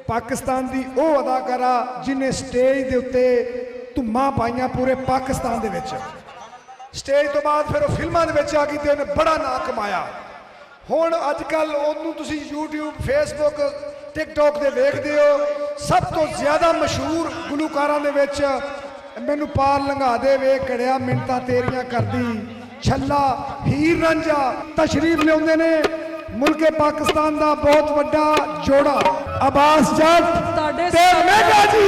पाकिस्तान की वो अदाकारा जिन्हें स्टेज के उत्ते धुम्मां पाइया पूरे पाकिस्तान दे विच। स्टेज तो बाद फिर वो फिल्मां दे विच आ गई ते उन्हें बड़ा नाम कमाया। हुण अजकल उन्होंने तुसी यूट्यूब फेसबुक टिकटॉक दे वेखदे हो। सब तो ज़्यादा मशहूर गुलकारां दे विच मैनू पार लंघा दे वे कड़िया मिन्नतां तेरियां करदी छल्ला हीर रांझा तशरीफ लियाउंदे ने मुल्के पाकिस्तान का बहुत बड़ा जोड़ा अब्बास जट ते मेगा जी।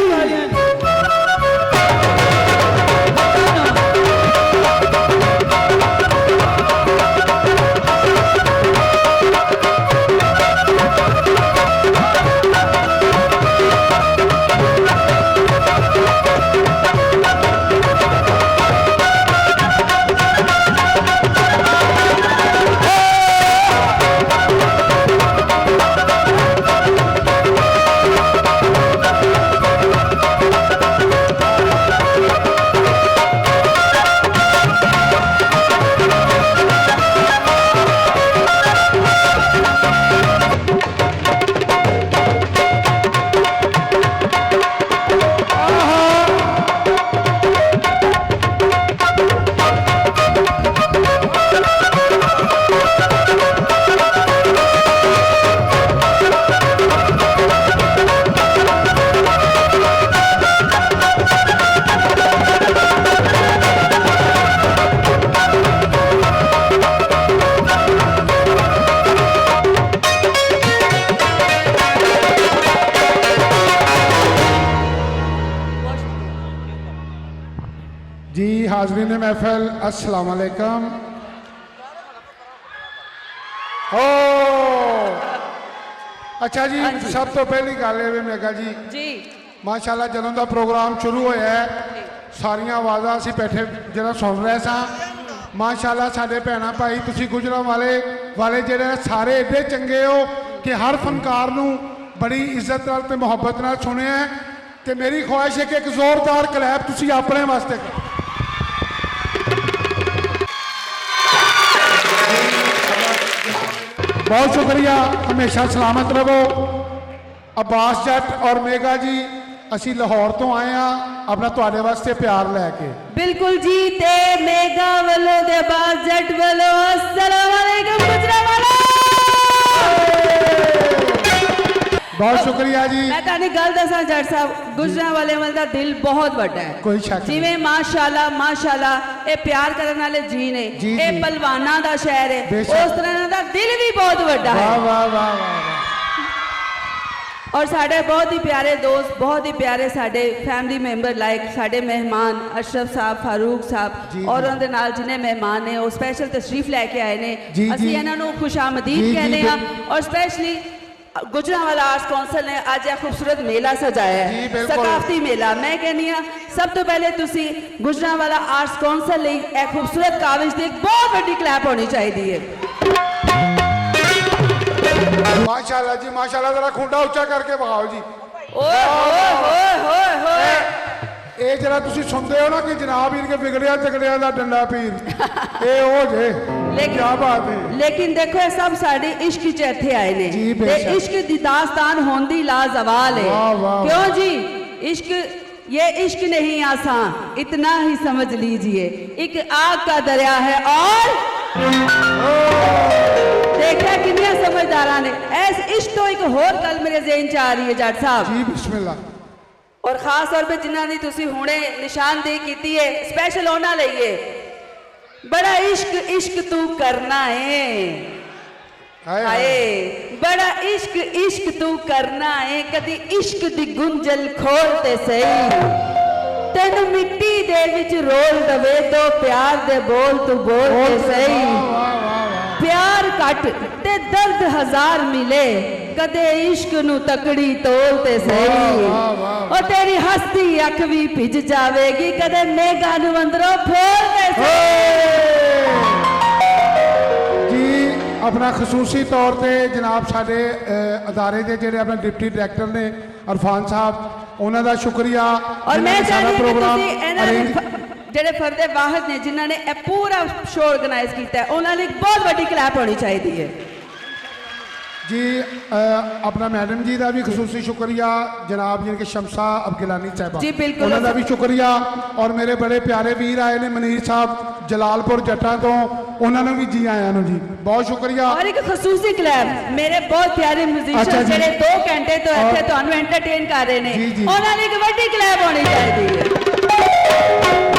जी हाजरीन महफिल अस्सलाम वालेकुम। हो अच्छा जी सब तो पहली गल है मेगा जी माशाल्लाह जदों का प्रोग्राम शुरू होया है सारिया आवाज़ां असीं बैठे जरा सुन रहे सां। माशाल्लाह साडे भैणां भाई तुसीं गुजरांवाले वाले जिहड़े सारे एडे चंगे हो कि हर फनकार नूं बड़ी इज्जत नाल ते मुहब्बत नाल सुनिया है। ते मेरी ख्वाहिश है कि एक जोरदार क्लैप तुसीं अपने वास्ते करो। बहुत शुक्रिया, हमेशा सलामत रहो। अब्बास जट और मेगा जी असी लाहौर तो आए हैं अपना तुहाडे वास्ते प्यार लैके। बिल्कुल जी ते मेगा वालों ते अब्बास जट वालों अस्सलाम वालेकुम गुजरांवाला। बहुत शुक्रिया जी। मैं तानी गल दसा जट साहब गुजरांवाले वाल दा दिल बहुत बड़ा है। कोई शक नहीं। जिवें माशाल्लाह माशाल्लाह ये प्यार करने वाले जी ने ये पहलवाना दा शहर है उस तरह दा दिल भी बहुत बड़ा है। वाह वाह वाह वाह। और साढ़े बहुत ही प्यारे दोस्त बहुत ही प्यारे साढ़े फैमिली मैंबर लाइक साढ़े मेहमान अशरफ साहब फारूक साहब और उनके नाल जिन्हें मेहमान ने वो स्पैशल तशरीफ लैके आए ने असीं इन्हां नूं खुशामदीद कहने हैं। और स्पैशली गुजरांवाला आर्ट्स कौंसल ने आज यह खूबसूरत मेला सजाया है सकाफती मेला। मैं कहनी हाँ सब तो पहले तुसी गुजरांवाला आर्ट्स कौंसल लई एक खूबसूरत काविश दी एक बहुत बड़ी क्लैप होनी चाहिए। माशाल्लाह जी माशाल्लाह, जरा खुंडा उच्चा करके बगाओ जी। ओए होए होए होए होए ये जरा तुसी सुनते हो ना कि जनाब इनके बिगड़िया तगड़िया का डंडा पीर ये हो जे क्या बात है। लेकिन देखो ये सब साढ़े इश्क च इत्थे आए ने ते इश्क दी दास्तान होंदी लाजवाल है। क्यों जी इश्क ये इश्क नहीं आसान इतना ही समझ लीजिए एक आग का दरिया है। और देखा कितने समझदारा ने ऐस इश्क तो एक होर गल मेरे ज़हन च आ रही है जट साहब जी बिस्मिल्लाह। और खास तौर पे जिन्हों ने तुसी हुणे निशानदेही की है स्पेशल होना लईए बड़ा इश्क इश्क तू करना है हाय बड़ा इश्क इश्क तू करना है कदी इश्क दी गुंजल खोलते सही तेन मिट्टी दे विच रोल दवे तो प्यार दे बोल तू बोलते सही प्यार कट ते दर्द हजार मिले कदे इश्क नू तकड़ी तोलते सही और तेरी हस्ती अख भी भिज जावेगी कदे मेगा नू अंदरों फोलते सही। जी अपना खसूसी तौर पे जनाब साडे अदारे के जेडे अपने डिप्टी डायरैक्टर ने अरफान साहब उन्हों का शुक्रिया। और मैं सारा प्रोग्राम जेडे फरदे वाहिद ने जिन्होंने पूरा शो ऑर्गेनाइज किया है उन्होंने बहुत बड़ी क्लैप होनी चाहिए। जी अपना मैडम जी का भी खसूसी शुक्रिया जनाब जिनके शमसा अब्गिलानी साहब जी, बिल्कुल। उन्होंने भी शुक्रिया और मेरे बड़े प्यारे वीर आए ने मनीर साहब जलालपुर जट्टा तो उन्होंने भी जी आया जी बहुत शुक्रिया। और एक खसूसी क्लैब मेरे बहुत प्यारे अच्छा म्यूजिशियन जी। ਜਿਹੜੇ 2 ਘੰਟੇ ਤੋਂ ਇੱਥੇ ਤੁਹਾਨੂੰ ਐਂਟਰਟੇਨ ਕਰ ਰਹੇ ਨੇ जी, जी। ਉਹਨਾਂ ਦੀ ਇੱਕ ਵੱਡੀ क्लैब होनी चाहिए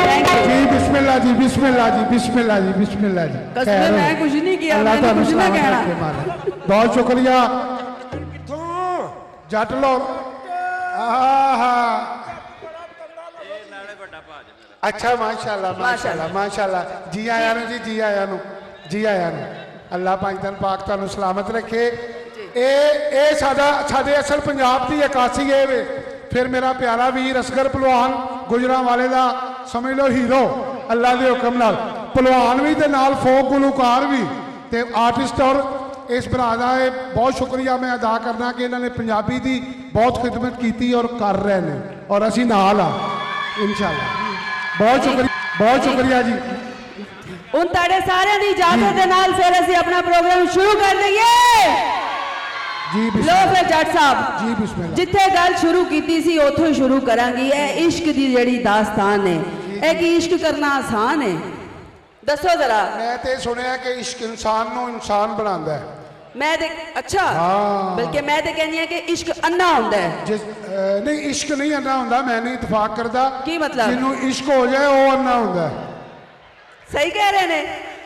थैंक यू जी बिस्मिल्लाह जी बिस्मिल्लाह जी बिस्मिल्लाह जी बिस्मिल्लाह जी कसम खैर मैं हो। कुछ नहीं किया, अल्लाह मैंने तुहानू कुछ ना सलामत कहना। रखे महाराज। बहुत शुक्रिया जट लो अच्छा माशाल्लाह माशाल्लाह माशाल्लाह जी आया नु जी आया नु जी आया नु अल्लाह पाकिस्तान पाक तुहानू सलामत रखे ए साडा साडे असल पंजाब दी अकासी है वे फिर मेरा प्यारा वीर असगर पहलवान गुजरांवाले दा समझ लो हीरो अल्लाह दे हुक्म नाल पहलवान भी ते नाल फोक गुलकार भी ते आर्टिस्ट और इस भरा का बहुत शुक्रिया मैं अदा करना कि इन्होंने पंजाबी की बहुत खिदमत की और कर रहे हैं और असी नाल आ इंशाल्लाह बहुत शुक्रिया जी। ਹੁਣ ਤੁਹਾਡੇ ਸਾਰਿਆਂ ਦੀ ਇਜਾਜ਼ਤ ਦੇ ਨਾਲ ਫਿਰ ਅਸੀਂ ਆਪਣਾ ਪ੍ਰੋਗਰਾਮ ਸ਼ੁਰੂ ਕਰ ਦਈਏ जी ਲੋ बिस्मिल्लाह ਫਿਰ ਜੱਟ ਸਾਹਿਬ जी बिस्मिल्लाह ਜਿੱਥੇ ਗੱਲ ਸ਼ੁਰੂ ਕੀਤੀ ਸੀ ਉੱਥੋਂ ਹੀ ਸ਼ੁਰੂ ਕਰਾਂਗੀ ਇਹ ਇਸ਼ਕ ਦੀ ਜਿਹੜੀ ਦਾਸਤਾਨ ਹੈ ਇਹ ਕੀ ਇਸ਼ਕ ਕਰਨਾ ਆਸਾਨ ਹੈ ਦੱਸੋ ਜ਼ਰਾ मैं तो सुनिया कि इश्क इंसान नू इंसान बनाता है ਮੈਂ ਤੇ ਅੱਛਾ ਹਾਂ। ਬਲਕਿ ਮੈਂ ਤੇ ਕਹਿੰਦੀ ਹਾਂ ਕਿ ਇਸ਼ਕ ਅੰਨਾ ਹੁੰਦਾ ਹੈ जिस नहीं इश्क नहीं अन्ना होंदा मैं नहीं इतफाक करता की मतलब? जिन्हों इश्क हो जाए वो अन्ना होंदा है ਸਹੀ ਕਹਿ ਰਹੇ ਨੇ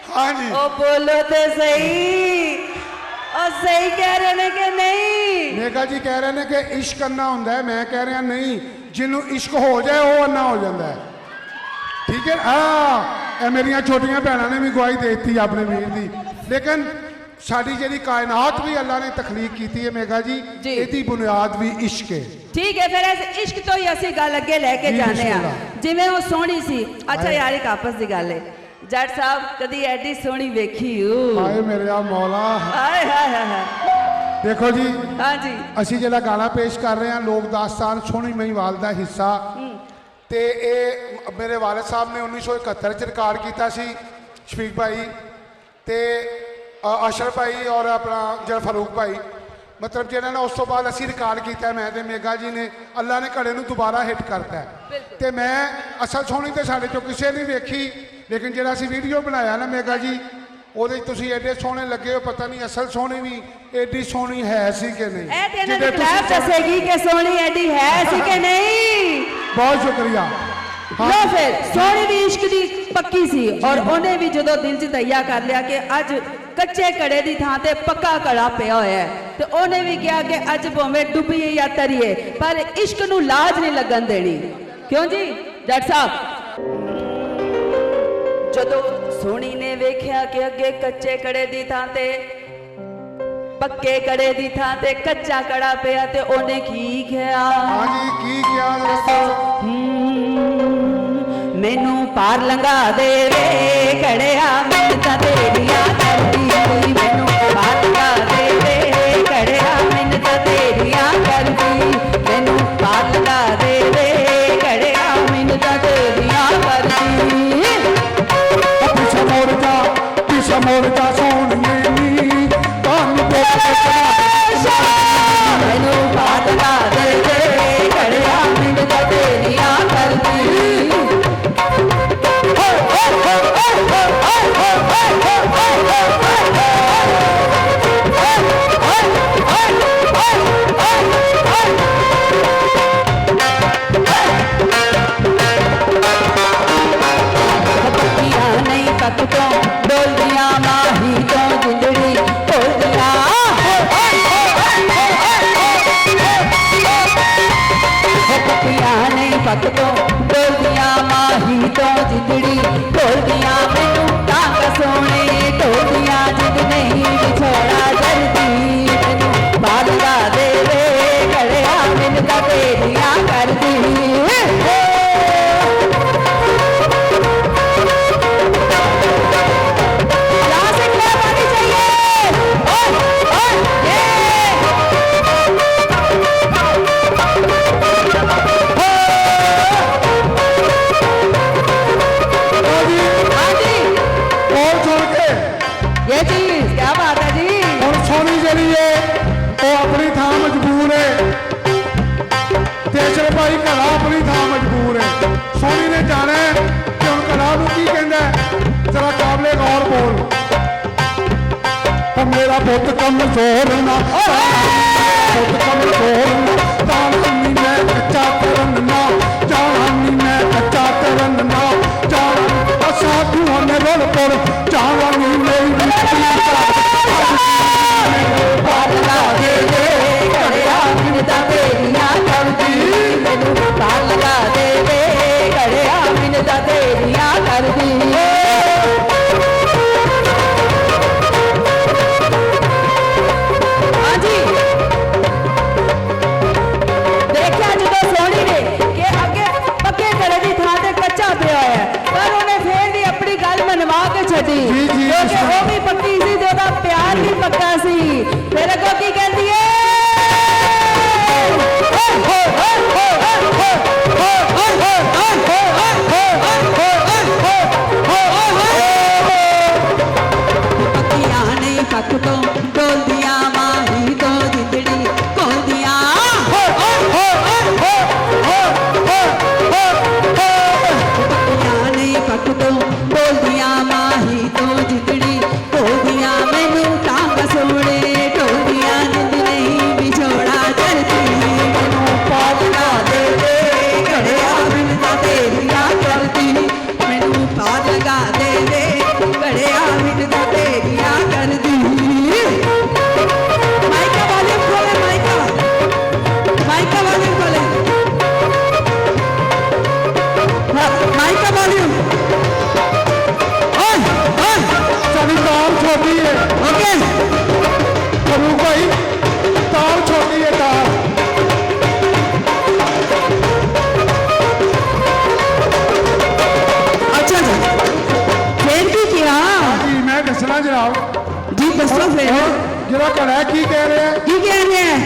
हाँ जी ਉਹ ਬੋਲੋ ਤੇ ਸਹੀ ਉਹ ਸਹੀ ਕਹਿ ਰਹੇ ਨੇ ਕਿ ਨਹੀਂ मेघा जी कह रहे हैं कि इश्क अन्ना होंदा है मैं कह रहा नहीं जिन्हों इश्क हो जाए वो अन्ना हो जाता है ठीक है हाँ ये मेरिया छोटिया भैनों ने भी गवाही दे दी अपने वीर की लेकिन साड़ी जी कायनात भी अल्लाह ने तखलीक की है मेघा जी जी। ਇਹਦੀ बुनियाद भी इश्क है ਠੀਕ ਹੈ ਫਿਰ ਇਸ ਇਸ਼ਕ ਤੋਂ ਹੀ ਅਸੀਂ ਗੱਲ ਅੱਗੇ ਲੈ ਕੇ ਜੀ, ਜਾਂਦੇ ਆ ਬਿਸਮਿਲ੍ਲਾ। ਜਿਵੇਂ ਉਹ ਸੋਹਣੀ ਸੀ ਅੱਛਾ ਯਾਰ ਇੱਕ ਆਪਸ ਦੀ ਗੱਲ ਹੈ ਜੱਟ ਸਾਹਿਬ ਕਦੀ ਐਡੀ ਸੋਹਣੀ ਵੇਖੀ ਓ हाय मेरे आ मौला ਹਾਏ ਹਾਏ ਹਾਏ ਹਾਏ देखो जी ਹਾਂਜੀ ਅਸੀਂ ਜਿਹੜਾ ਗਾਣਾ ਪੇਸ਼ ਕਰ ਰਹੇ ਹਾਂ ਲੋਕ ਦਾਸਤਾਨ ਸੋਹਣੀ ਮਹੀਵਾਲ ਦਾ ਹਿੱਸਾ ਤੇ ਇਹ ਮੇਰੇ ਵਾਲਿਦ ਸਾਹਿਬ ਨੇ 1971 ਚ ਰਿਕਾਰਡ ਕੀਤਾ ਸੀ ਸ਼ਫੀਕ ਭਾਈ ਤੇ ਅਸ਼ਰਫ ਭਾਈ ਔਰ ਆਪਣਾ ਜਿਹੜਾ ਫਾਰੂਕ ਭਾਈ ਮਤਲਬ ਜਿਹਨਾਂ ਨੇ ਉਸ ਤੋਂ ਬਾਅਦ ਅਸੀਂ ਰਿਕਾਰਡ ਕੀਤਾ ਮੈਂ ਤੇ ਮੇਗਾ ਜੀ ਨੇ ਅੱਲਾ ਨੇ ਘੜੇ ਨੂੰ ਦੁਬਾਰਾ ਹਿੱਟ ਕਰਤਾ ਹੈ ਤੇ ਮੈਂ ਅਸਲ ਸੋਹਣੀ ਤੇ ਸਾਡੇ ਚੋਂ ਕਿਸੇ ਨੇ ਵੇਖੀ ਲੇਕਿਨ ਜਿਹੜਾ ਅਸੀਂ ਵੀਡੀਓ ਬਣਾਇਆ ਨਾ ਮੇਗਾ ਜੀ ਉਹਦੇ 'ਚ ਤੁਸੀਂ ਐਡੇ ਸੋਹਣੇ ਲੱਗੇ ਹੋ ਪਤਾ ਨਹੀਂ ਅਸਲ ਸੋਹਣੀ ਵੀ ਐਡੀ ਸੋਹਣੀ ਹੈ ਸੀ ਕਿ ਨਹੀਂ ਇਹ ਤੇ ਇਹਨਾਂ ਜਿਹਦੇ ਦੀ ਤੁਸੀਂ ਕਲੈਬ ਦੱਸੇਗੀ ਕਿ ਸੋਹਣੀ ਐਡੀ ਹੈ ਸੀ ਕਿ ਨਹੀਂ ਬਹੁਤ ਸ਼ੁਕਰੀਆ ਲੋ ਫਿਰ ਸੋਹਣੀ ਵੀ ਇਸ਼ਕ ਦੀ ਪੱਕੀ ਸੀ ਔਰ ਉਹਨੇ ਵੀ ਜਦੋਂ ਦਿਲ 'ਚ ਦਈਆ ਕਰ ਲਿਆ ਕਿ ਅੱਜ ਕੱਚੇ ਕੜੇ ਦੀ ਥਾਂ ਤੇ ਪੱਕਾ ਕੜਾ ਪਿਆ ਹੋਇਆ ਹੈ ਤੇ ਉਹਨੇ ਵੀ ਕਿਹਾ ਕਿ ਅੱਜ ਭਾਵੇਂ ਡੁੱਬੀਏ ਜਾਂ ਤਰੀਏ ਪਰ ਇਸ਼ਕ ਨੂੰ ਲਾਜ ਨਹੀਂ ਲੱਗਣ ਦੇਣੀ ਕਿਉਂ ਜੀ ਜੱਟ ਸਾਹਿਬ ਜਦੋਂ ਸੋਹਣੀ ਨੇ ਵੇਖਿਆ ਕਿ ਅੱਗੇ ਕੱਚੇ ਕੜੇ ਦੀ ਥਾਂ ਤੇ ਪੱਕੇ ਕੜੇ ਦੀ ਥਾਂ ਤੇ ਕੱਚਾ ਕੜਾ ਪਿਆ ਤੇ ਉਹਨੇ ਕੀ ਕਿਹਾ ਹਾਂਜੀ ਕੀ ਕਿਹਾ ਦੱਸੋ ਮੈਨੂੰ ਪਾਰ ਲੰਘਾ ਦੇ ਵੇ ਕੜਿਆ ਮੈਨੂੰ ਤਾਂ ਤੇਰੀਆਂ ਕਰਦੀ ਕੋਈ ਮੈਨੂੰ ਪਾਰ ਲੰਘਾ ਦੇ ਵੇ ਕੜਿਆ ਮੈਨੂੰ ਤਾਂ ਤੇਰੀਆਂ ਕਰਦੀ ਮੈਨੂੰ ਪਾਰ ਲੰਘਾ ਦੇ ਵੇ ਕੜਿਆ ਮੈਨੂੰ ਤਾਂ ਤੇਰੀਆਂ ਕਰਦੀ ਪਿਛਾ ਮੋੜ ਜਾ ਸੋਹਣੀਏ ਨੀ ਤੁਹਾਨੂੰ ਮੈਨੂੰ ਪਾਰ ਲੰਘਾ ਦੇ ਵੇ ਕੜਿਆ ਮੈਨੂੰ ਤਾਂ ਤੇਰੀਆਂ ਕਰਦੀ ਨਹੀਂ ਪੱਕ ਤੋਂ ਡੋਲਦੀਆਂ ਮਾਹੀ ਤੋਂ ਜਿੰਦੜੀ ਢੋਲਦੀਆਂ ਪੱਕੀਆਂ ਨਹੀਂ ਪੱਕ ਤੋਂ ਡੋਲਦੀਆਂ ਮਾਹੀ ਤੋਂ ਜਿੰਦੜੀ ਢੋਲਦੀਆਂ ਮੈਨੂੰ ਤਾਂ ਸੋਹਣੇ ਢੋਲਦੀਆਂ ਜਿੰਦ ਨਹੀਂ ਵਿਛੋੜਾ ਜਲਦੀ ਮੈਨੂੰ ਬਾਲਦਾ ਦੇ ਵੇ ਕੜਿਆ ਮੈਨੂੰ ਤਾਂ ਤੇਰੀਆਂ ਕਰਦੀ ਮੇਰਾ ਪੁੱਤ ਕਮਜ਼ੋਰ ਨਾ ਪੁੱਤ ਕਮਜ਼ੋਰ ਨਾ ਜਾਣਾ ਨੀ ਮੈਂ ਕੱਚਾ ਕਰਨ ਨਾ ਜਾਣਾ ਨੀ ਮੈਂ ਕੱਚਾ ਕਰਨ ਨਾ ਜਾਣਾ ਸਾਧੂਆਂ ਨੇ ਰੋਲ ਪਰ ਜਾਣਾ ਨੀ ਮੇਰੀ ਪਾਰ ਲਗਾ ਦੇ ਵੇ ਘੜਿਆ ਮਿੰਨਤਾਂ ਤੇਰੀਆਂ ਕਰਦੀ ਮੈਨੂੰ ਪਾਰ ਲਗਾ ਦੇ ਵੇ ਘੜਿਆ ਮਿੰਨਤਾਂ ਤੇਰੀਆਂ ਕਰਦੀ ਹਾਂਜੀ ਦੇਖਿਆ ਜਦੋਂ ਸੋਹਣੀ ਨੇ ਕਿ ਅੱਗੇ ਪੱਕੇ ਘੜੇ ਦੀ ਥਾਂ ਤੇ ਕੱਚਾ ਪਿਆ ਹੋਇਆ ਪਰ ਉਹਨੇ ਫੇਰ ਵੀ ਆਪਣੀ ਗੱਲ ਮਨਵਾ ਕੇ ਛੱਡੀ ਕਿਉਂਕਿ ਉਹ ਵੀ ਪੱਕੀ ਸੀ ਤੇ ਉਹਦਾ ਪਿਆਰ ਵੀ ਪੱਕਾ ਸੀ ਫਿਰ ਅੱਗੋਂ ਕੀ ਕਹਿੰਦੀ ਏ ਪੱਕੀਆਂ ਨਹੀਂ ਪੱਕ ਤੋਂ ਡੋਲਦੀਆਂ ਮਾਹੀ ਤੋਂ ਜਿੰਦੜੀ ਕੋਲਦੀਆਂ ਪੱਕੀਆਂ ਨਹੀਂ ਪੱਕ ਤੋਂ ਡੋਲਦੀਆਂ ਮਾਹੀ ਤੋਂ ਜਿੰਦੜੀ ਕੋਲਦੀਆਂ ਮੈਨੂੰ ਤਾਂ ਸੋਹਣੇ ਢੋਲਦੀਆਂ ਜਿੰਦ ਨਹੀਂ ਵਿਛੋੜਾ ਕਰਦੀ ਮੈਨੂੰ ਪਾਲਣਾ ਦੇ ਦੇ ਘੜਿਆ ਮਿੰਨਤਾਂ ਤੇਰੀਆਂ ਕਰਦੀ ਮੈਨੂੰ ਪਾਰ ਲਗਾ ਦੇ ਦੇ ਘੜਿਆ ਮਿੰਨਤਾਂ ਤੇਰੀਆਂ ਕਰਦੀ ਮਾਈਕਾ ਵਾਲੀਅਮ ਖੋਲੇ ਮਾਈਕਾ ਵਾਲੀਅਮ ਖੋਲੇ ਮਾਈਕਾ ਵਾਲੀਅਮ ਸਾਡੀ ਤਾਰ ਛੋਟੀ ਹੈ ਓਕੇ ਕਰੂ ਭਾਈ ਤਾਰ ਛੋਟੀ ਹੈ ਤਾਰ ਅੱਛਾ ਜੀ ਫੇਰ ਕੀ ਕਿਹਾ ਜੀ ਮੈਂ ਦੱਸਣਾ ਜਨਾਬ ਜੀ ਦੱਸੋ ਫੇਰ ਜਿਹੜਾ ਘੜਾ ਕੀ ਕਹਿ ਰਿਹਾ ਕੀ ਕਹਿ ਰਹੇ ਹੈ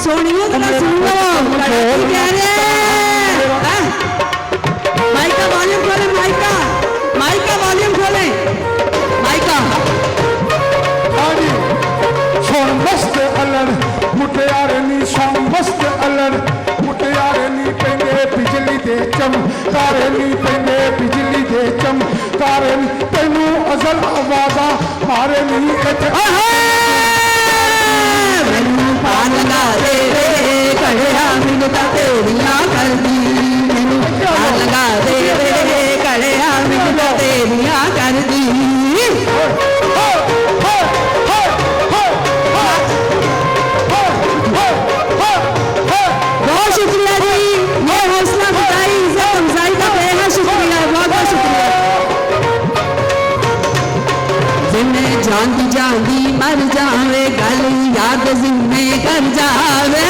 ਸੋਹਣੀਓ ਤਾਂ ਸੁਣ ਲਓ ਕੀ ਕਹਿ ਰਹੇ ਹੈ ਮਾਈਕਾ ਵਾਲੀਅਮ ਖੋਲੇ ਮਾਈਕਾ ਵਾਲੀਅਮ ਖੋਲੇ ਮਾਈਕਾ ਹਾਂਜੀ ਸੁਣ ਮਸਤ ਅਲੜ ਮੁਟਿਆਰੇ ਨੀ ਸੁਣ ਮਸਤ ਅਲੜ ਮੁਟਿਆਰੇ ਨੀ ਪੈਂਦੇ ਬਿਜਲੀ ਦੇ ਚਮਕਾਰੇ ਨੀ ਪੈਂਦੇ ਬਿਜਲੀ ਦੇ ਚਮਕਾਰੇ ਨੀ ਤੈਨੂੰ ਅਜ਼ਲ ਆਵਾਜ਼ਾਂ ਮਾਰੇ ਨੀ ਇੱਥੇ ਮੈਨੂੰ ਪਾਰ ਲਗਾ ਦੇ ਵੇ ਘੜਿਆ ਮਿੰਨਤਾਂ ਤੇਰੀਆਂ ਕਰਦੀ ਮੈਨੂੰ ਪਾਰ ਲਗਾ ਦੇ ਵੇ ਘੜਿਆ ਮਿੰਨਤਾਂ ਤੇਰੀਆਂ ਕਰਦੀ बहुत शुक्रिया जी ये हौसला अफजाई इज्जत अफजाई का बेहद शुक्रिया बहुत बहुत शुक्रिया जिन्हें जानती जानती मर जावे गल याद जिम्मे कर जावे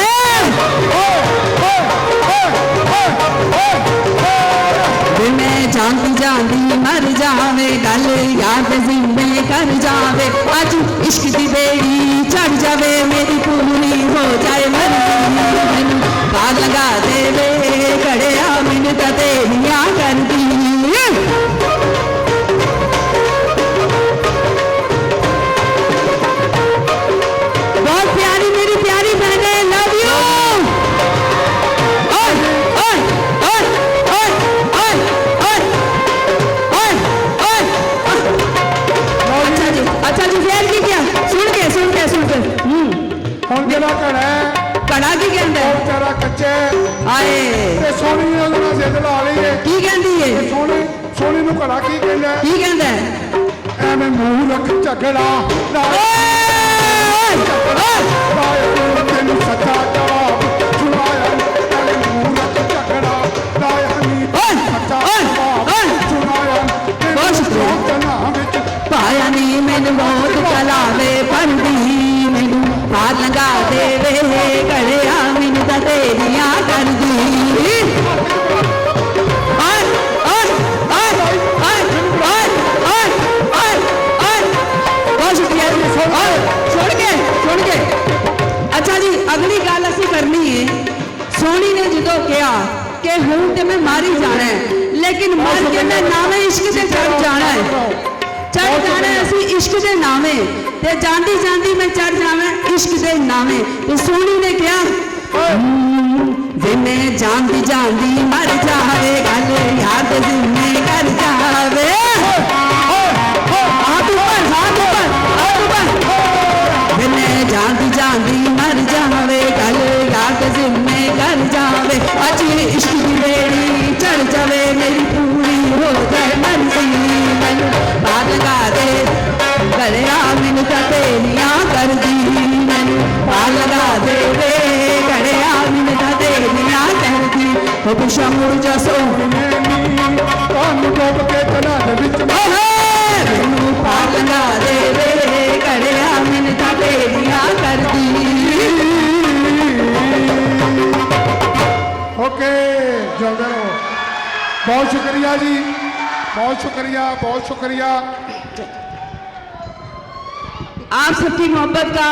जिन्हें जानती जानती मर जावे गल याद जिम्मे कर जावे अज इश्क दी बेड़ी चढ़ जावे मेरी पूरी हो जाए मर्जी मैनू पार लगा दे वे घड़िया मिन्नतां तेरियां करदी बहुत प्यारी मेरी प्यारी बहने लव यू अच्छा जी फिर की क्या सुन के ਹੁਣ ਜਿਹੜਾ ਘੜਾ ਹੈ घड़ा की कहंदा ਉਹ ਵਿਚਾਰਾ ਕੱਚਾ आए ਤੇ ਸੋਹਣੀ ਨੇ ਉਹਦੇ ਨਾਲ ਜ਼ਿੱਦ ਲਾ ਲਈ ਹੈ की कहंदी है ਸੋਹਣੀ ਨੂੰ ਘੜਾ ਕੀ ਕਹਿੰਦਾ की कहंदा ਐਵੇਂ ਮੂੰਹ ਰੱਖ ਝਗੜਾ ਤੈਨੂੰ ਸੱਚਾ ਜਵਾਬ ਸੁਣਾਇਆ ਐਵੇਂ ਮੂੰਹ ਰੱਖ ਝਗੜਾ ਲਾਇਆ ਨਹੀਂ ਸੱਚਾ ਜਵਾਬ ਸੁਣਾਇਆ ਬਹੁਤ ਸ਼ੁਕਰੀਆ। ਜਨਾਂ ਵਿੱਚ पाया नहीं मैनू बहुत चलावे पढ़दी मैनू पार लगा दे वे घड़िया मिन्नतां तेरियां करदी बहुत शुक्रिया जी सुन के अच्छा जी अगली गल असीं करनी है सोहनी ने जदों कहा कि हुण ते मैं मारी जाना है लेकिन मर के मैं नावे इश्क ते चढ़ जाना है चढ़ जाना असी इश्क दे नावे ते जांदी जांदी मैं चढ़ जावे इश्क दे नावे ते सोहनी ने कहा जिन्हें जांदी जांदी मर जावे गल याद जिन्हें कर जावे हाथ ऊपर दिल में कर जावे अज इश्क की बेड़ी चढ़ जावे मेरी पूरी हो जाए मर्जी मैनू पार लगा दे गलिया मैनू तां तेरियां कर दी मैनू पार लगा दे वे गलिया मैनू तां तेरियां कर दी ओ पिछा मुड़ जा सोहणे ਤੁਹਾਨੂੰ ਡੁੱਬ ਕੇ ਤਨਾ ਦੇ ਵਿੱਚ मैनू पार लगा दे वे गलिया मैनू तां तेरियां कर दी ओके जिंदे रहो बहुत शुक्रिया जी बहुत शुक्रिया बहुत शुक्रिया आप सबकी मोहब्बत का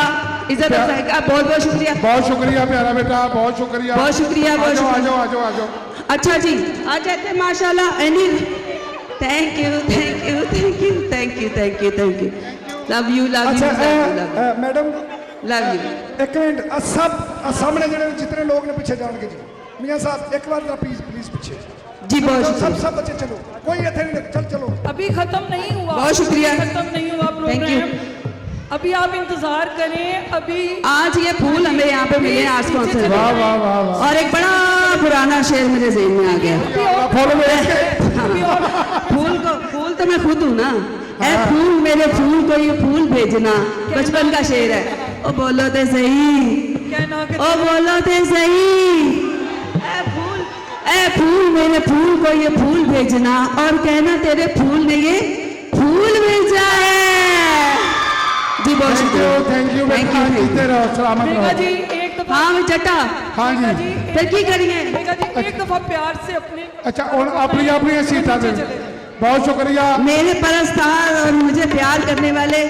इज्जत अफजाई का बहुत बहुत शुक्रिया बहुत शुक्रिया प्यारा बेटा बहुत शुक्रिया बहुत शुक्रिया आ बहुत जाओ आ शुक्रिया जाओ आ जाओ आ जाओ अच्छा जी आ जाते माशाल्लाह any thank you thank you thank you thank you thank you thank you love you love you अच्छा मैडम लव यू एक मिनट सब सामने ਜਿਹੜੇ जितने लोग ने पीछे जाएंगे जी मियां साहब एक बार प्लीज प्लीज पीछे जी बहुत सब शुक्रिया सब बच्चे चलो कोई इधर नहीं चल चलो अभी खत्म नहीं हुआ बहुत शुक्रिया। खत्म नहीं हुआ Thank you. प्रोग्राम अभी आप इंतजार करें अभी आज ये फूल हमें यहाँ पे मिले आर्ट्स काउंसिल में वाह वाह वाह वाह और एक बड़ा पुराना शेर मेरे ज़हन में आ गया फॉलो में फूल तो मैं खुद हूँ ना ऐ फूल मेरे फूल को ये फूल भेजना बचपन का शेर है ओ बोलो ते सही कहना कि ओ बोलो ते सही ऐ फूल मेरे फूल को ये फूल भेजना और कहना तेरे फूल ने ये फूल भेजा है जी बहुत शुक्रिया थैंक यू बेटा जीते रहो सलामत मेघा जी रहो एक दफा हाँ मैं चटा हाँ मेघा जी जी फिर की करिए मेघा जी एक दफा प्यार से अपने अच्छा और अपनी अपनी सीटा दे बहुत शुक्रिया मेरे परस्तार और मुझे प्यार करने वाले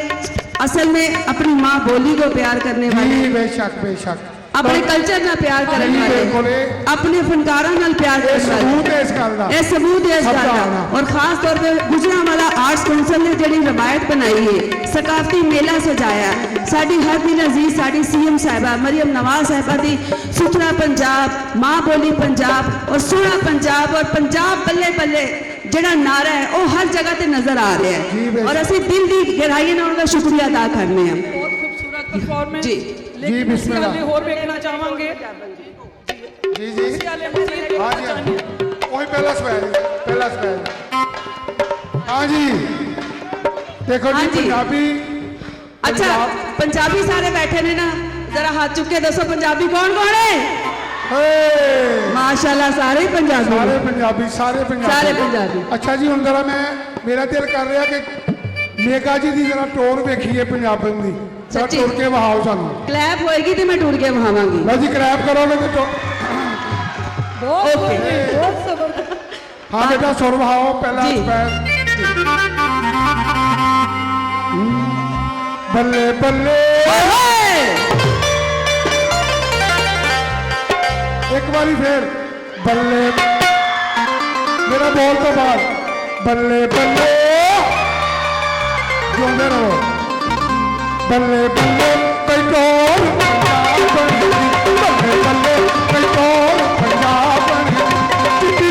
असल में अपनी माँ बोली को प्यार करने वाले जी बेशक बेशक अपने कल्चर ਨਾਲ ਪਿਆਰ ਕਰਨ ਵਾਲੇ ਆਪਣੇ ਫਨਕਾਰਾਂ ਨਾਲ ਪਿਆਰ ਕਰਨ ਵਾਲੇ सबूत है इस गल का ਇਹ ਸਬੂਤ ਹੈ ਇਸ ਗੱਲ ਦਾ और खास तौर पे गुजरांवाला आर्ट्स काउंसिल ने ਜਿਹੜੀ ਰਵਾਇਤ ਬਣਾਈ ਹੈ ਸਕਾਫਤੀ ਮੇਲਾ ਸਜਾਇਆ ਸਾਡੀ ਹਰ ਦਿਲ ਅਜ਼ੀਜ਼ ਸਾਡੀ ਸੀਐਮ ਸਾਹਿਬਾ ਮਰੀਮ ਨਵਾਜ਼ ਸਾਹਿਬਾ ਦੀ ਸੁਥਰਾ ਪੰਜਾਬ ਮਾਂ ਬੋਲੀ ਪੰਜਾਬ ਔਰ ਸੋਹਣਾ ਪੰਜਾਬ ਔਰ ਪੰਜਾਬ ਬੱਲੇ ਬੱਲੇ ਜਿਹੜਾ ਨਾਰਾ ਹੈ ਉਹ ਹਰ ਜਗ੍ਹਾ ਤੇ ਨਜ਼ਰ ਆ ਰਿਹਾ ਹੈ ਔਰ ਅਸੀਂ ਦਿਲ ਦੀ ਗਹਿਰਾਈ ਨਾਲ ਉਹਦਾ ਸ਼ੁਕਰੀਆ ਅਦਾ ਕਰਨੇ ਹਾਂ बहुत खूबसूरत परफॉर्मेंस जी। लेकिन जी, बिस्मिल्लाह। उसी वाले और देखना चाहेंगे जी जी उसी वाले मजीद हाँ देखना जी चाहेंगे वही पहला सवाल हाँ जी देखो हाँ जी जी। पंजाबी अच्छा पंजाबी सारे बैठे ने ना जरा हाथ चुक के दसो पंजाबी कौन कौन है हे, माशाल्लाह सारे ही पंजाबी सारे ने। पंजाबी सारे पंजाबी सारे पंजाबी। अच्छा जी ਹੁਣ जरा मैं मेरा दिल कर रहा कि मेघा जी की जरा टोर देखिए पंजाबी की जरा सच्ची? टुर के वहाओ सानू क्लैप होएगी तो मैं टूट के वहावांगी लो जी क्रैप करोगे तो बहुत ओके। बहुत जबरदस्त हाँ बेटा सुर वहाओ पहला जी। स्पैर बल्ले बल्ले एक बारी फिर बल्ले मेरा बोल तो बाद बल्ले बल्ले जोंदे रहो बल्ले बल्ले कई टोर पंजाब बनी बल्ले बल्ले कई टोर पंजाब बनी चुट्टी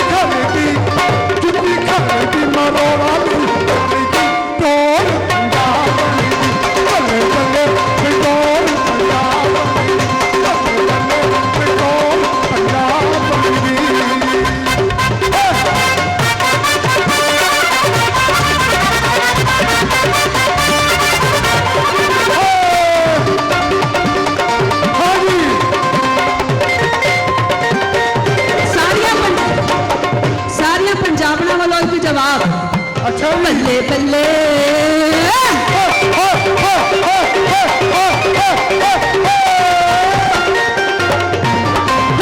खाने की मरोड़ा बल्ले की टोर पंजाब बनी बल्ले बल्ले कई टोर पंजाब बनी बल्ले बल्ले कई टोर पंजाब बनी सारिया पंजाबना वालों एक जवाब अच्छा जी बल्ले बल्ले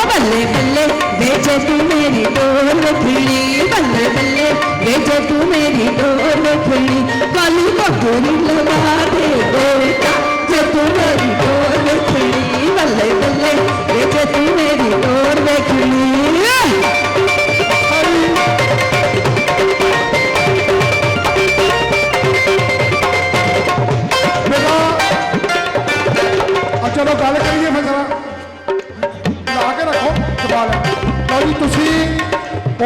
बल्ले बल्ले बेचे तू मेरी डोर खिली बल्ले बल्ले बेचे तू मेरी डोर खिली काली बगोरी लगा दे बेटा जे तू मेरी डोर खिली बल्ले बल्ले बेचे तू मेरी डोर खिली चलो गल करिए फिर जरा ला के रखो सवाल लो जी तुसी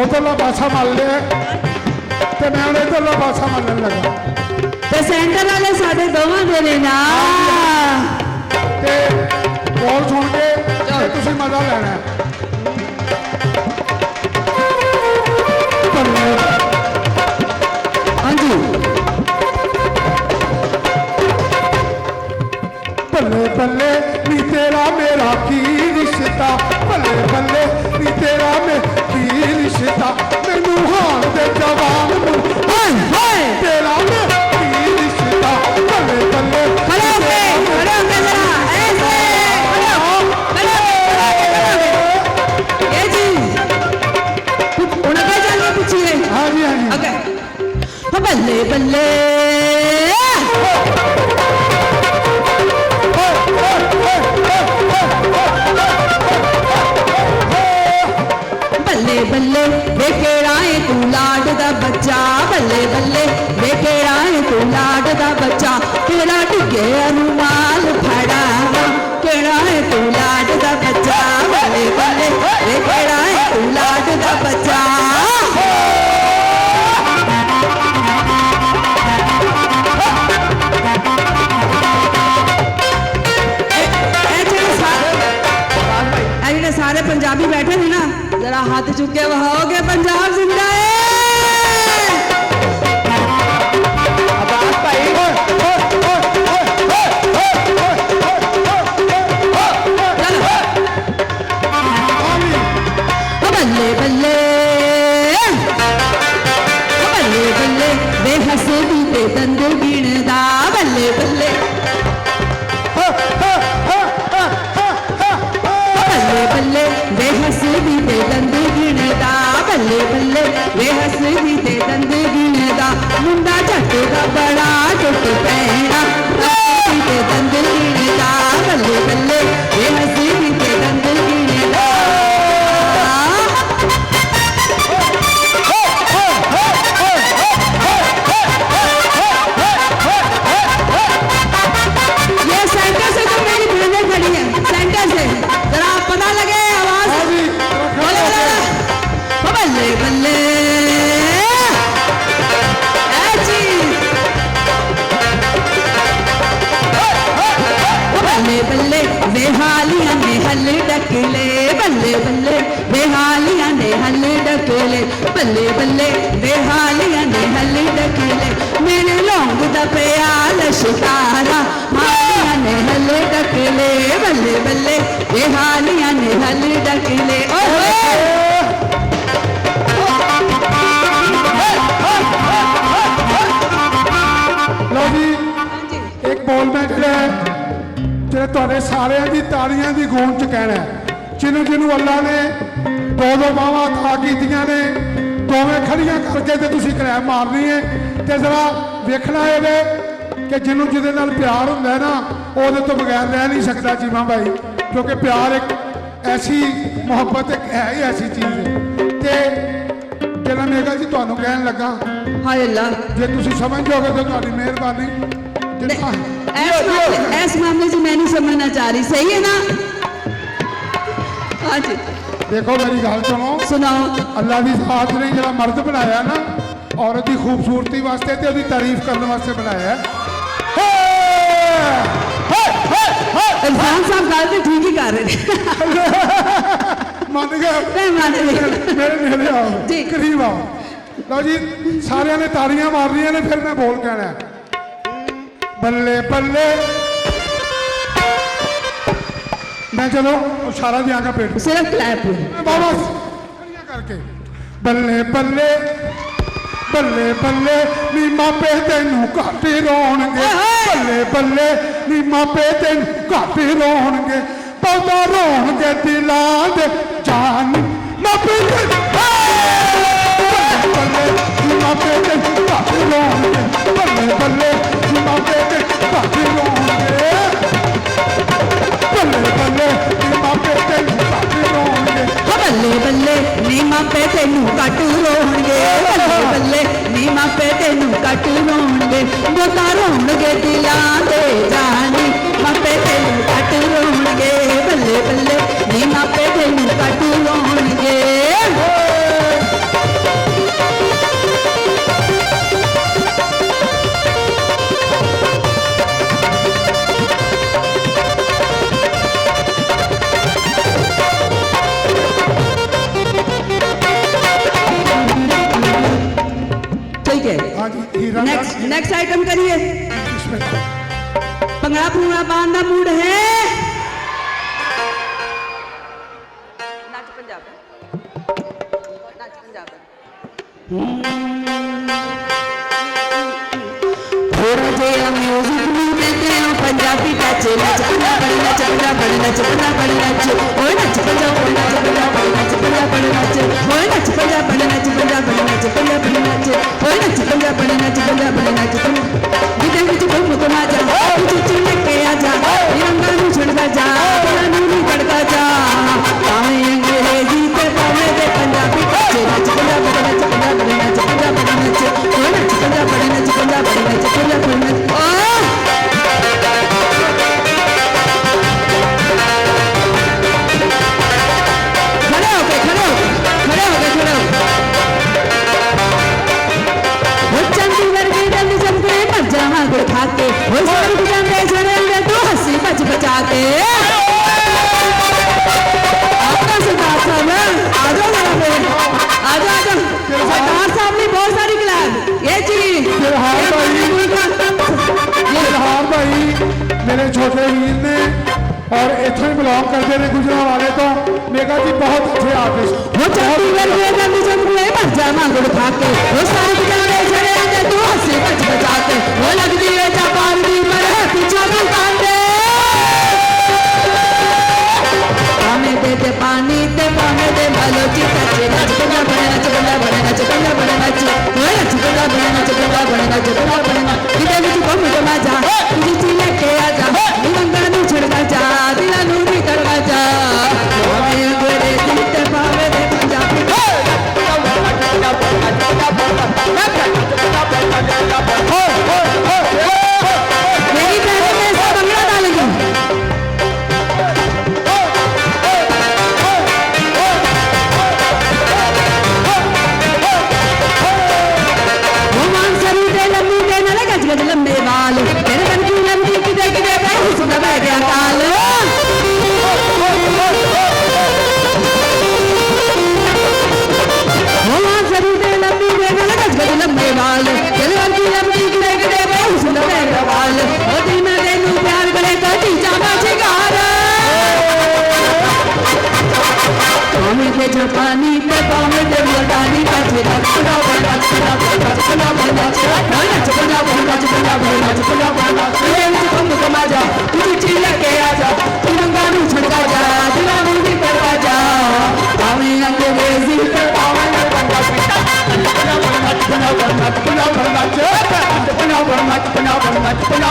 उधरला पासा मल लिया ते मैं हूं इधरला पासा मलन लगा ते सेंटर वाले साडे दोवां दे ने ना ते ਬੋਲ ਸੁਣ ਕੇ ਤੇ ਤੁਸੀਂ ਮਜ਼ਾ ਲੈਣਾ ਹੈ। ਹਾਂਜੀ ਬੱਲੇ ਬੱਲੇ ਨੀ ਤੇਰਾ ਮੇਰਾ ਕੀ ਰਿਸ਼ਤਾ, ਬੱਲੇ ਬੱਲੇ ਨੀ ਤੇਰਾ ਮੇਰਾ ਕੀ ਰਿਸ਼ਤਾ, ਮੈਨੂੰ ਹਾਲ ਦੇ ਜਵਾਨ ਨੂੰ ਹਾਏ ਹਾਏ ਤੇਰਾ ਮੇਰਾ ਕੀ ਰਿਸ਼ਤਾ, ਬੱਲੇ ਬੱਲੇ ਖੜੇ ਹੋ ਕੇ ਜਰਾ ਐਸੇ ਖੜੇ ਇਹ ਜੀ ਹੁਣ ਅੱਗੇ ਚੱਲਦੇ ਪਿੱਛੇ हाँ जी हाँ जी ਅੱਗੇ ਬੱਲੇ ਬੱਲੇ ਬੱਲੇ ਬੱਲੇ ਵੇ ਕਿਹੜਾ ਏ ਤੂੰ ਲਾਡ ਦਾ ਬੱਚਾ, ਬੱਲੇ ਬੱਲੇ ਵੇ ਕਿਹੜਾ ਏ ਤੂੰ ਲਾਡ ਦਾ ਬੱਚਾ, ਕਿਹੜਾ ਡਿੱਗਿਆ ਰੁਮਾਲ ਫੜਾਵਾ, ਕਿਹੜਾ ਏ ਤੂੰ ਲਾਡ ਦਾ ਬੱਚਾ, ਬੱਲੇ ਬੱਲੇ ਵੇ ਕਿਹੜਾ ਏ ਤੂੰ ਲਾਡ ਦਾ ਬੱਚਾ। सारे पंजाबी बैठे थे ना, जरा हाथ चुके बहाओगे पंजाब जिंदा है। आवाज भाई बल्ले बल्ले बल्ले बल्ले बेहसदी ते दंद गिणदा, बल्ले बल्ले बल्ले बेहसदी ते दंद गिणदा, बल्ले बल्ले बेहसदी ते दंद गिणदा, मुंडा झट दा बड़ा टुट पैना, बेहसदी ते दंद गिणदा, बल्ले बल्ले बेहसदी ते दंद गिणदा। ये सेंटर से जो मेरी बहनें खड़ी है, सेंटर से जरा पता लगे आवाज। बल्ले बल्ले ऐची बल्ले बल्ले बेहालियां ने हल डकले, बल्ले बल्ले बेहालियां ने हल डकले, बल्ले बल्ले बेहालियां ने हल डकले, मेरे लौंग दा प्याल शिकारा, हालियां ने हल डकले, बल्ले बल्ले बेहालियां ने हल डकले। लो जी एक बोल मैं ਜਿਹੜੇ ਤੁਹਾਡੇ ਸਾਰਿਆਂ ਦੀ ਤਾੜੀਆਂ ਦੀ ਗੂੰਜ ਚ ਕਹਿਣਾ ਜਿਹਨੂੰ ਜਿਹਨੂੰ ਅੱਲਾ ਨੇ ਦੋ ਦੋ ਬਾਹਾਂ ਅਤਾ ਕੀਤੀਆਂ ਨੇ, ਦੋਵੇਂ ਖੜੀਆਂ ਕਰਕੇ ਤੇ ਤੁਸੀਂ ਕਲੈਪ ਮਾਰਨੀ ਹੈ ਤੇ ਜ਼ਰਾ ਵੇਖਣਾ ਇਹਦੇ ਕਿ ਜਿਹਨੂੰ ਜਿਹਦੇ ਨਾਲ ਪਿਆਰ ਹੁੰਦਾ ਨਾ ਉਹਦੇ ਤੋਂ ਬਗੈਰ ਰਹਿ ਨਹੀਂ ਸਕਦਾ ਚੀਮਾ ਭਾਈ, ਕਿਉਂਕਿ ਪਿਆਰ ਇੱਕ ਐਸੀ ਮੁਹੱਬਤ ਇੱਕ ਹੈ ਹੀ ਐਸੀ ਚੀਜ਼ ਹੈ। ਤੇ ਜਿਹੜਾ ਮੇਗਾ ਜੀ ਤੁਹਾਨੂੰ ਕਹਿਣ ਲੱਗਾ ਹਾਏ ਅੱਲਾ ਜੇ ਤੁਸੀਂ ਸਮਝ ਜਾਓਗੇ ਤਾਂ ਤੁਹਾਡੀ ਮਿਹਰਬਾਨੀ। ऐस मामले से मैं नहीं समझना चाह रही, सही है ना? हाँ जी देखो मेरी गल सुनो, सुनाओ। अल्लाह की जात ने जरा मर्द बनाया ना औरत की खूबसूरती वास्ते ते उसकी तारीफ करने वास्ते बनाया। इरफान साहब गल तो ठीक ही कर रहे थे। मान गए मान गई। मेरे नेड़े आओ जी। करीब आओ। लो जी सारिया ने ताड़ियां मारनियां ने, फिर मैं बोल कहना है बल्ले बल्ले। मैं चलो इशारा दियांगा पेट सिर्फ क्लैप बाबा करके बल्ले बल्ले बल्ले बल्ले नी मापे तेनू घट रोणगे, बल्ले बल्ले नी मापे तेनू घट रोणगे, पौधा रोणगे दिलां दे जान मापे बल्ले नी मापे तेनू घट रोणगे, बल्ले बल्ले नी मापे तेनू घट रोणगे, बल्ले बल्ले नी मापे तेनू घट रोणगे, बल्ले बल्ले नी मापे तेनू घट रोणगे, बल्ले बल्ले नी मापे तेनू घट रोणगे, बोता रोणगे दिलां दे जानी मापे तेनू घट रोणगे, बल्ले बल्ले नी मापे तेनू घट रोणगे। नेक्स्ट आइटम करिए भंगड़ा भूंगड़ा पान का मूड है नच पंजाब नच पंजाब थोड़ा जिहा म्यूजिक नूं देते हो पंजाबी टच नच बड़ी नच बड़ी नच बड़ी नच ओए नच पंजाब बड़ी नच बड़ी नच ओए नच पंजाब बड़ी नच बड़ी नच बड़ी नच ओए नच पंजाब बड़ी नच बड़ी नच जिदे विच घुम घुमा जा चिची लेके आ जा रंगां नूं छड़दा जा तेरा नूं नहीं कड़दा जा भावें अंग्रेजी ते भावें दे पंजाबी टच नच पंजाब बड़ी नच बड़ी नच ओए नच पंजाब बड़ी नच बड़ी नच बड़ी नच खाके वो सब जाने छड़े तू हंसी बच बचा के आपका सरदार साहब आ जाओ जरा पे आ जाओ सरदार साहब ने बहुत सारी क्लास ये जी फिलहाल भाई मेरे छोटे वीर ने और इथों ही बिलोंग करते हैं गुजरांवाले तो मेगा जी बहुत अच्छे आर्टिस्ट वो चंडीगढ़ में गंदी जंगले मर जा मांगड़ खाके वो सारे जाने छड़े तू हंसी बच बचा के वो लगदी है जापान दी पर है पीछा तू कांदे हमें दे पानी ते पानी दे बलोची टचे नच पंजाब बड़े नच पंजाब बड़े नच पंजाब बड़े नच ओए नच पंजाब बड़े नच पंजाब बड़े नच पंजाब बड़े नच किदे विच घुम घुमा जा चिची लेके आ जा रंगां नूं छड़दा जा दिलां नूं नहीं तड़वा जा भावें अंग्रेजी ते भावें दे पंजाबी मेरी बहन में सब भंगड़ा डालेंगे गज गज लंबे बाल तेरे मन की लंबी किदे किदे पे हुस्न बह गया काल हो मान सरू दे लंबी दे गज गज लंबे बाल तेरे मन की लंबी किदे किदे पे हुस्न बह गया काल ओ दिल में तेनू प्यार करे तो जीजा दा शिकार पानी के जापानी ते पानी दे मर्दानी का तेरा बड़ा बड़ा बड़ा बड़ा बड़ा नच पंजाब नच पंजाब नच पंजाब ये घुम घुमा जा चिची लेके आ जा रंगां नूं छड़का जा दिलां नूं नहीं करवा जा भावें अंग्रेजी ते भावें पंजाबी पंजाब नच पंजाब नच पंजाब नच पंजाब नच पंजाब नच पंजाब नच नच पंजाब नच पंजाब नच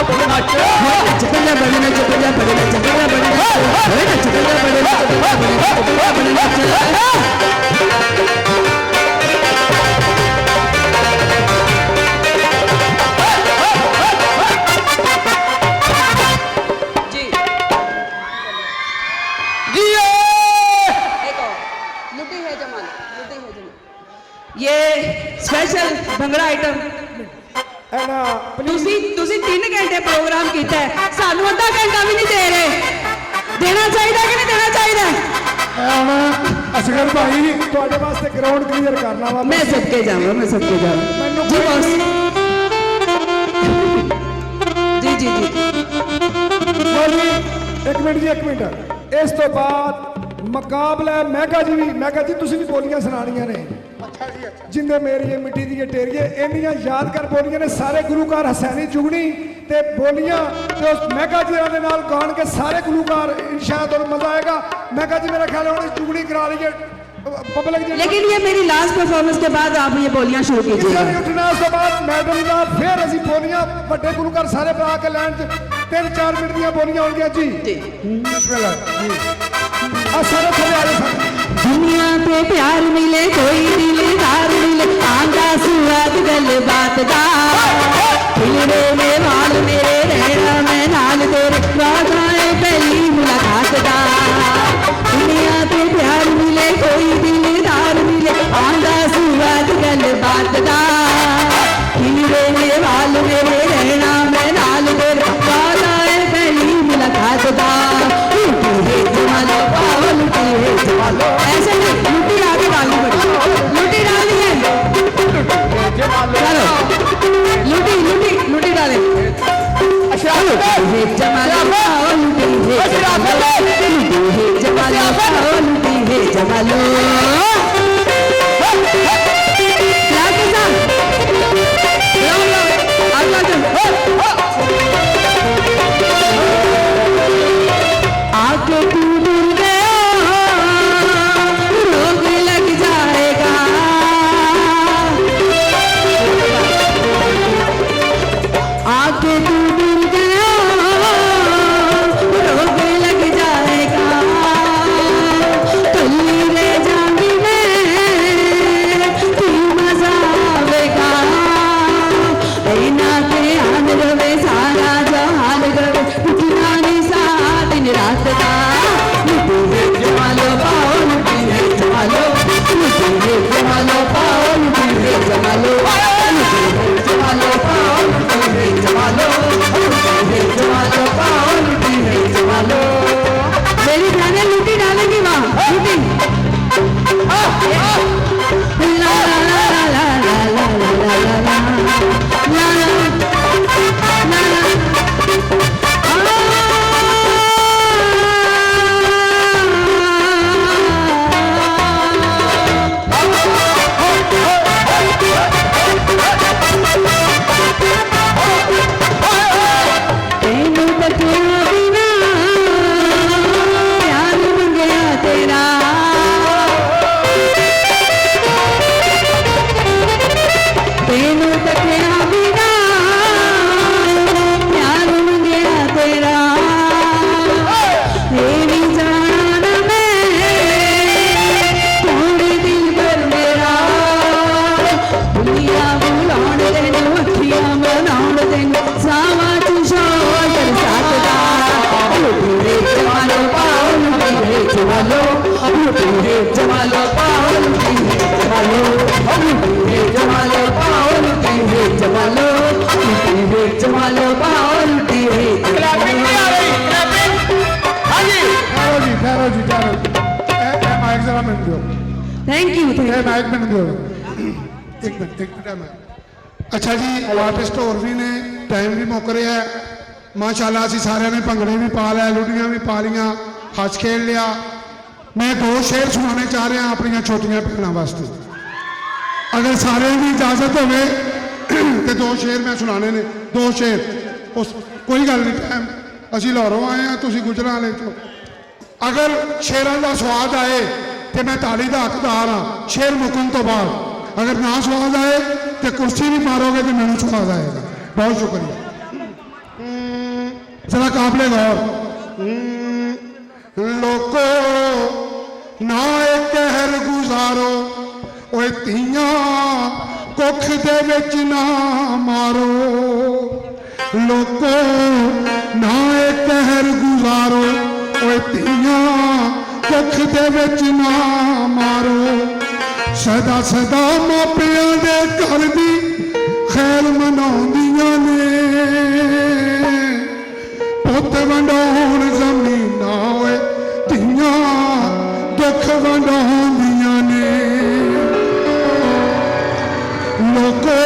पंजाब नच नच पंजाब नच ये स्पेशल भंगड़ा आइटम ਤੁਸੀਂ 3 ਘੰਟੇ ਪ੍ਰੋਗਰਾਮ ਕੀਤਾ ਹੈ ਸਾਨੂੰ ਅੱਧਾ ਘੰਟਾ ਵੀ ਨਹੀਂ ਦੇ ਰਹੇ ਦੇਣਾ ਚਾਹੀਦਾ ਕਿ ਨਹੀਂ ਦੇਣਾ ਚਾਹੀਦਾ ਹੁਣ ਅਸਗਰ ਭਾਈ ਤੁਹਾਡੇ ਵਾਸਤੇ ਗਰਾਊਂਡ ਕਲੀਅਰ ਕਰਨਾ ਵਾ ਮੈਂ ਸਦਕੇ ਜਾਵਾਂ ਮੈਨੂੰ ਜੀ ਬਸ ਜੀ ਜੀ ਜੀ ਲਓ ਜੀ ਇੱਕ ਮਿੰਟ ਇਸ ਤੋਂ ਬਾਅਦ ਮੁਕਾਬਲਾ ਮੈਗਾ ਜੀ ਤੁਸੀਂ ਵੀ ਬੋਲੀਆਂ ਸੁਣਾਣੀਆਂ ਨੇ ਜਿੰਦੇ ਮੇਰੀ ਮਿੱਟੀ ਦੀ ਟੇਰੀਏ ਇੰਨੀਆਂ ਯਾਦਗਾਰ ਬੋਲੀਆਂ ਨੇ ਸਾਰੇ ਗੁਲੂਕਾਰ ਹਸੈਨੀ ਜੁਗਨੀ ਤੇ ਬੋਲੀਆਂ ਤੇ ਉਸ ਮੈਗਾ ਜੀ ਦੇ ਨਾਲ ਗਾਣ ਕੇ ਸਾਰੇ ਗੁਲੂਕਾਰ ਇਨਸ਼ਾਅੱਲਾ ਤੁਹਾਨੂੰ ਮਜ਼ਾ ਆਏਗਾ ਮੈਗਾ ਜੀ ਮੇਰਾ ख्याल है ਹੁਣ ਜੁਗਨੀ ਕਰਾ ਲਈਏ पब्लिक लेकिन ये मेरी लास्ट परफॉर्मेंस के बाद आप ये बोलियां शुरू कीजिएगा उठना उस बाद मैडम का फिर असि बोलियां बड़े गुलूकार सारे बना के लैंड 3-4 मिनट दी बोलियां होंगी जी बिस्मिल्लाह जी आ सारे थले आ जाओ दुनिया पे प्यार मिले कोई दिलदार मिले आंदा सुहाग गल बात दा खिलरे में वाल मेरे रहना मैं नाल तेरे वादाए पहली मुलाकात दा दुनिया पे प्यार मिले कोई दिलदार मिले आंदा सुहाग गल बात दा खिलरे में वाल मेरे रहना मैं नाल तेरे वादाए पहली मुलाकात दा ऐसे लुटी आगे डालनी पड़ी लुटी डालनी है चलो लुटी जमा लो आके तू दूर गया रोग लग जाएगा आके तू दूर गया रोग लग जाएगा कल्ली रह जाऊंगी मैं तू मजा आवेगा ऐना के आन रवे सारा जहान रवे उठना नहीं सा दिन रात का लुटी है जमा लो पाओ लुटी है जमा लो लुटी है जमा लो पाओ लुटी है जमा लो लुटी है जमा लो पाओ लुटी है जमा लो लुटी है जमा लो पाओ लुटी है जमा लो मेरी बहनें लुटी डालेंगी वहाँ लुटी ला ला ला ला ला ला ला ला ला ला थैंक यू अच्छा जी आर्टिस्ट होर भी ने टाइम भी मुक रहा है माशाल्लाह असी सारे ने भंगड़े भी पा लिया लुड़ियां भी पा लिया हस खेल लिया मैं दो शेर सुनाने चाह रहा अपन छोटिया भैनों वास्ते अगर सारे की इजाजत हो तो दो शेर मैं सुनाने ने दो शेर उस कोई गल नहीं टाइम असी लाहौरों आए हैं तुम गुजरांवाले चो अगर शेरों का स्वाद आए तो मैं ताली का हकदार हाँ शेर मुकन तो बाद अगर ना स्वाद आए तो कुर्सी भी मारोगे तो मैंने स्वाद आएगा बहुत शुक्रिया जरा काबले गौर लोको ना कहर गुजारो ओए तियां कुख दे विच ना मारो लोको ना कहर गुजारो ओए तियां कुख दे विच ना मारो सदा सदा मापियां दे घर दी खैर मनाउंदियां ने पुत वंडाउण ज़मीना ओए तियां दुख वंडाउंदियां ने लोको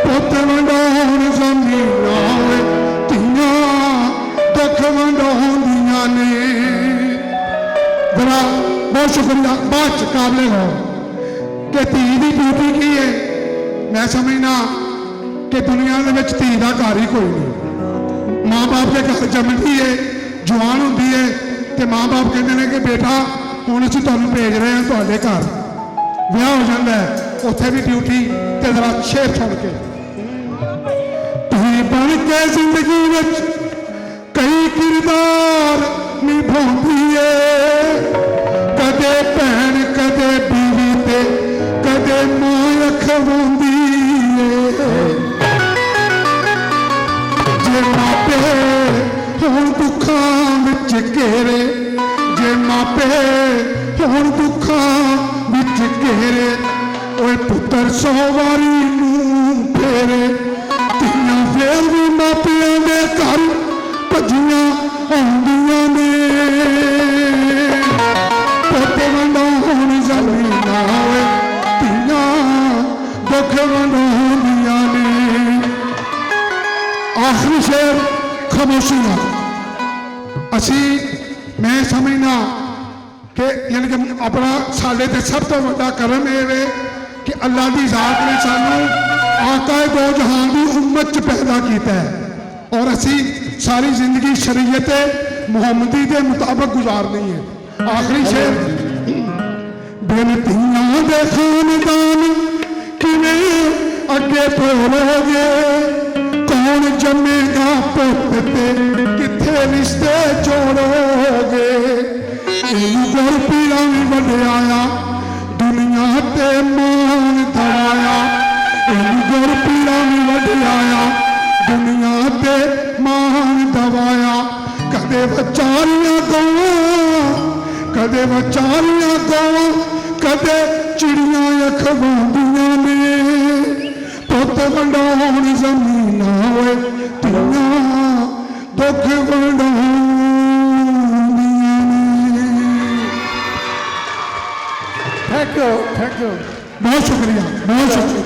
पुत वंडाउण ज़मीना ओए तियां दुख वंडाउंदियां ने जरा बहुत शुक्रिया बाद काबले हो कि धी की ड्यूटी की है मैं समझना कि दुनिया के धी का घर ही कोई नहीं माँ बाप के घर जमती है जवान होती है तो माँ बाप कहते हैं कि बेटा हूँ असं तुम भेज रहे हैं थोड़े घर विआह हो जाता है उत्थे भी ड्यूटी तो जरा शेर छोड़ के धी बन के जिंदगी में कई किरदार निभाती है कदे भैन कदे बीवी ते कदे मां अखवांदी जे मापे हुण दुखां विच घेरे जे मापे हुण दुखां विच घेरे ओए पुत्तर 100 वारी नूं फेरे तियां फेर भी मापियां दे घर भजियां आउंदियां ने पुत वंडाउण ज़मीना ओए तियां दुख वंडाउंदियां ने आखिरी शेर खामोशी ना असी मैं समझना ਕਿ ਯਾਨੀ ਕਿ ਆਪਣਾ ਸਾਡੇ ਤੇ ਸਭ ਤੋਂ ਵੱਡਾ ਕਰਮ ਇਹ ਵੇ ਕਿ ਅੱਲਾ ਦੀ ਜ਼ਾਤ ਨੇ ਸਾਨੂੰ ਆਕਾਏ ਦੋ ਜਹਾਨ ਦੀ ਉम्मत ਚ ਪੈਦਾ ਕੀਤਾ ਹੈ ਔਰ ਅਸੀਂ ਸਾਰੀ ਜ਼ਿੰਦਗੀ ਸ਼ਰੀਅਤ ਮੁਹੰਮਦੀ ਦੇ ਮੁਤਾਬਕ ਗੁਜ਼ਾਰਨੀ ਹੈ। ਆਖਰੀ ਸ਼ੇਰ ਬੇਨਤੀਆਂ ਦੇ ਖਾਨਦਾਨ ਕਿਵੇਂ ਅੱਗੇ ਤੋਰੋਗੇ ਕੌਣ ਜੰਮੇਗਾ ਪੁੱਤ ਤੇ ਕਿੱਥੇ ਰਿਸ਼ਤੇ ਜੋੜੋਗੇ ਇਹਨੂੰ ਗੁਰ ਪੀਰਾਂ ਵੀ ਵਡਿਆਇਆ ਦੁਨੀਆ ਤੇ ਮਾਣ ਦਵਾਇਆ ਇਹਨੂੰ ਗੁਰ ਪੀਰਾਂ ਵੀ ਵਡਿਆਇਆ ਦੁਨੀਆ ਤੇ ਮਾਣ ਦਵਾਇਆ ਕਦੇ ਵਿਚਾਰੀਆਂ ਗਊਆਂ ਕਦੇ ਵਿਚਾਰੀਆਂ ਗਊਆਂ ਕਦੇ ਚਿੜੀਆਂ ਅਖਵਾਉਂਦੀਆਂ ਨੇ ਪੁੱਤ ਵੰਡਾਉਣ ਜ਼ਮੀਨਾਂ ਓਏ ਧੀਆਂ ਦੁੱਖ ਵੰਡਾਉਂਦੀਆਂ ਨੇ। ਥੈਂਕ ਯੂ ਬਹੁਤ ਸ਼ੁਕਰੀਆ ਬਹੁਤ ਸ਼ੁਕਰੀਆ।